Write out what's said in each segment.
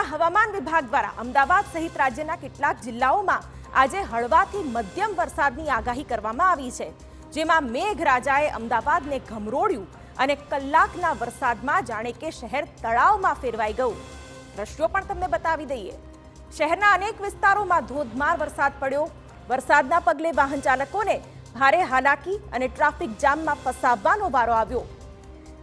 રાજ્યના હવામાન વિભાગ દ્વારા અમદાવાદ સહિત રાજ્યના કેટલાક જિલ્લાઓમાં આજે હળવાથી મધ્યમ વરસાદની આગાહી કરવામાં આવી છે, જેમાં મેઘરાજાએ અમદાવાદને ઘમરોળ્યું અને કલાકના વરસાદમાં જાણે કે શહેર તળાવમાં ફેરવાઈ ગયું. દ્રશ્યો પણ તમને બતાવી દઈએ. શહેરના અનેક વિસ્તારોમાં ધોધમાર વરસાદ પડ્યો. વરસાદના પગલે વાહન ચાલકોને ભારે હાલાકી અને ટ્રાફિક જામમાં ફસાવવાનો વારો આવ્યો.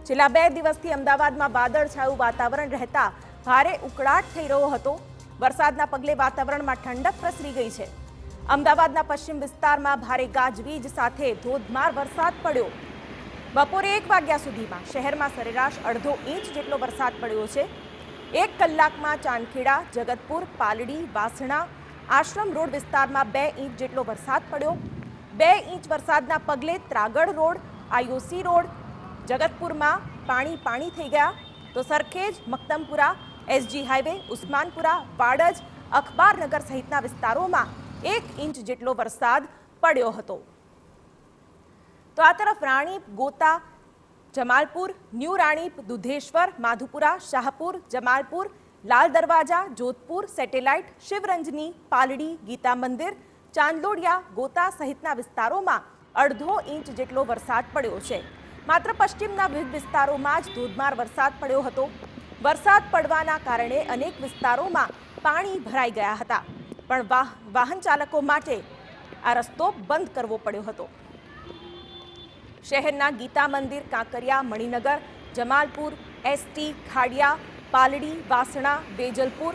છેલ્લા 2 દિવસથી અમદાવાદમાં વાદળછાયું વાતાવરણ રહેતા ભારે ઉકળાટ થઈ રહ્યો હતો. વરસાદના પગલે વાતાવરણમાં ઠંડક પ્રસરી ગઈ છે. અમદાવાદના પશ્ચિમ વિસ્તારમાં ભારે ગાજવીજ સાથે ધોધમાર વરસાદ પડ્યો. બપોરે 1 વાગ્યા સુધીમાં શહેરમાં સરેરાશ 1.5 ઇંચ જેટલો વરસાદ પડ્યો છે. 1 કલાકમાં ચાંદખેડા, જગતપુર, પાલડી, વાસણા, આશ્રમ રોડ વિસ્તારમાં 2 ઇંચ જેટલો વરસાદ પડ્યો. 2 ઇંચ વરસાદના પગલે ત્રાગડ રોડ, આઈઓસી રોડ, જગતપુરમાં પાણી થઈ ગયા. તો સરખેજ, મક્તમપુરા, એસજી હાઈવે, ઉસ્માનપુરા, વાડજ, અખબારનગર સહિતના વિસ્તારોમાં 1 ઇંચ જેટલો વરસાદ પડ્યો હતો. તો આ તરફ રાણીપ, ગોતા, જમાલપુર, ન્યૂ રાણીપ, દુધેશ્વર, માધુપુરા, શાહપુર, જમાલપુર, લાલ દરવાજા, જોધપુર, સેટેલાઇટ, શિવરંજની, પાલડી, ગીતા મંદિર, ચાંદલોડિયા, ગોતા સહિતના વિસ્તારોમાં 1.5 ઇંચ જેટલો વરસાદ પડ્યો છે. માત્ર પશ્ચિમના વિવિધ વિસ્તારોમાં જ ધોધમાર વરસાદ પડ્યો હતો. વરસાદ પડવાના કારણે અનેક વિસ્તારોમાં પાણી ભરાઈ ગયા હતા, પણ વાહન ચાલકો માટે આ રસ્તો બંધ કરવો પડ્યો હતો. શહેરના Gita Mandir, Kankaria, Maninagar, Jamalpur, ST, Khadia, Paldi, Vasna, Vejalpur,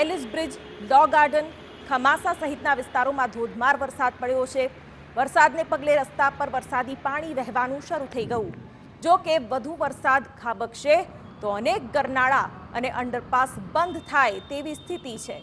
Ellis Bridge, Law Garden, Khamasa સહિતના વિસ્તારોમાં ધોધમાર વરસાદ પડ્યો છે. વરસાદને પગલે રસ્તા પર વરસાદી પાણી વહેવાનું શરૂ થઈ ગયું. જો કે વધુ વરસાદ ખાબકશે તો અનેક ગરનાળા અને અંડરપાસ બંધ થાય તેવી સ્થિતિ છે.